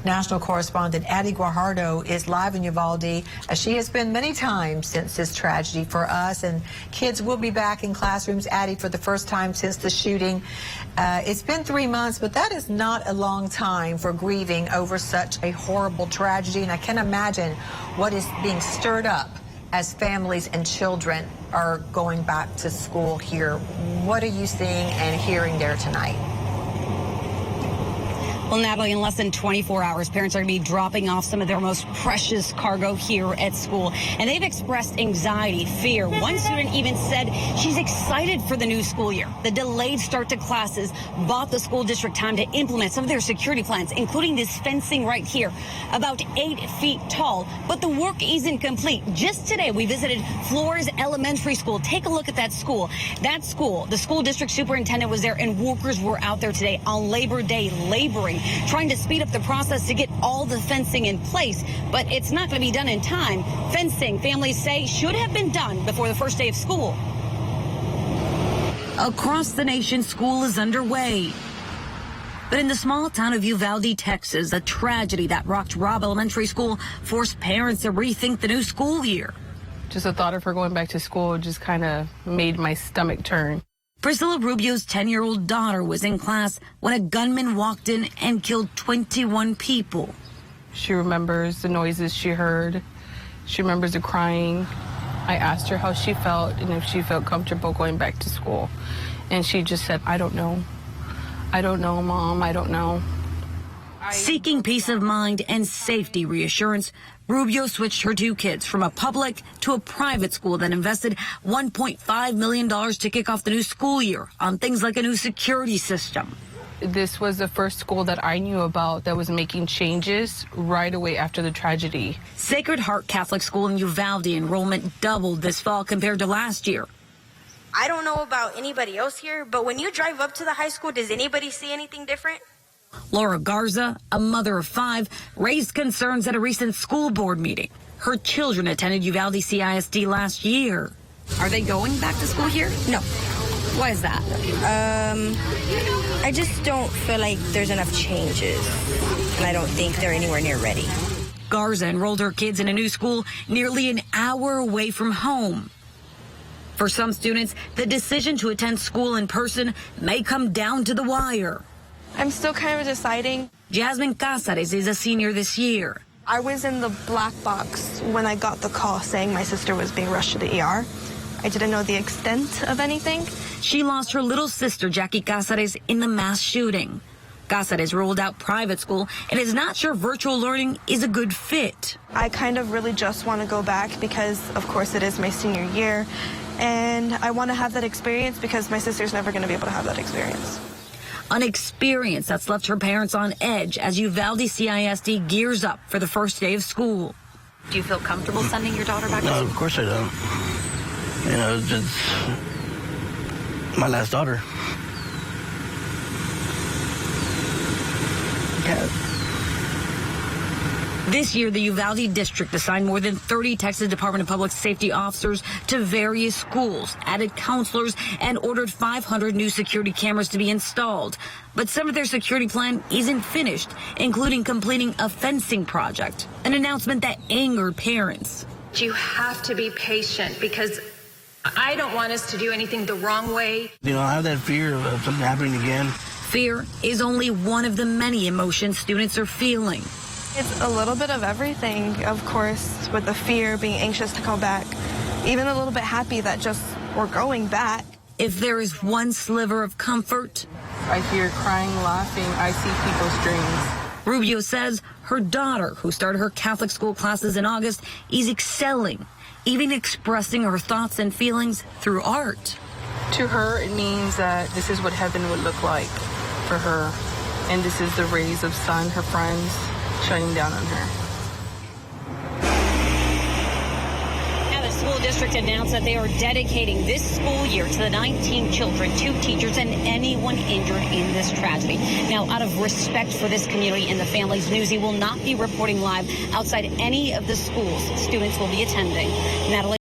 National correspondent Addie Guajardo is live in Uvalde, as she has been many times since this tragedy for us. And kids will be back in classrooms, Addie, for the first time since the shooting. It's been 3 months, but that is not a long time for grieving over such a horrible tragedy. And I can imagine what is being stirred up as families and children are going back to school here. What are you seeing and hearing there tonight? Well, Natalie, in less than 24 hours, parents are going to be dropping off some of their most precious cargo here at school. And they've expressed anxiety, fear. One student even said she's excited for the new school year. The delayed start to classes bought the school district time to implement some of their security plans, including this fencing right here, about 8 feet tall. But the work isn't complete. Just today, we visited Flores Elementary School. Take a look at that school. That school, the school district superintendent was there, and workers were out there today on Labor Day laboring, trying to speed up the process to get all the fencing in place, but it's not going to be done in time. Fencing, families say, should have been done before the first day of school. Across the nation, school is underway. But in the small town of Uvalde, Texas, a tragedy that rocked Robb Elementary School forced parents to rethink the new school year. Just the thought of her going back to school just kind of made my stomach turn. Priscilla Rubio's 10-year-old daughter was in class when a gunman walked in and killed 21 people. She remembers the noises she heard. She remembers the crying. I asked her how she felt and if she felt comfortable going back to school. And she just said, I don't know. I don't know, Mom. I don't know. Seeking peace of mind and safety reassurance, Rubio switched her 2 kids from a public to a private school that invested $1.5 million to kick off the new school year on things like a new security system. This was the first school that I knew about that was making changes right away after the tragedy. Sacred Heart Catholic School in Uvalde enrollment doubled this fall compared to last year. I don't know about anybody else here, but when you drive up to the high school, does anybody see anything different? Laura Garza, a mother of 5, raised concerns at a recent school board meeting. Her children attended Uvalde CISD last year. Are they going back to school here? No. Why is that? I just don't feel like there's enough changes, and I don't think they're anywhere near ready. Garza enrolled her kids in a new school nearly an hour away from home. For some students, the decision to attend school in person may come down to the wire. I'm still kind of deciding. Jasmine Cázares is a senior this year. I was in the black box when I got the call saying my sister was being rushed to the ER. I didn't know the extent of anything. She lost her little sister, Jackie Cázares, in the mass shooting. Cázares ruled out private school and is not sure virtual learning is a good fit. I kind of really just want to go back because, of course, it is my senior year. And I want to have that experience because my sister's never going to be able to have that experience. An experience that's left her parents on edge as Uvalde CISD gears up for the first day of school. Do you feel comfortable sending your daughter back to school? No, of course I don't. You know, it's my last daughter. Yeah. This year, the Uvalde district assigned more than 30 Texas Department of Public Safety officers to various schools, added counselors, and ordered 500 new security cameras to be installed. But some of their security plan isn't finished, including completing a fencing project, an announcement that angered parents. You have to be patient because I don't want us to do anything the wrong way. You know, I have that fear of something happening again. Fear is only one of the many emotions students are feeling. It's a little bit of everything, of course, with the fear, being anxious to go back, even a little bit happy that just we're going back. If there is one sliver of comfort, I hear crying, laughing. I see people's dreams. Rubio says her daughter, who started her Catholic school classes in August, is excelling, even expressing her thoughts and feelings through art. To her, it means that this is what heaven would look like for her. And this is the rays of sun, her friends, shining down on her. Now the school district announced that they are dedicating this school year to the 19 children, 2 teachers, and anyone injured in this tragedy. Now, out of respect for this community and the families, Newsy will not be reporting live outside any of the schools students will be attending. Natalie.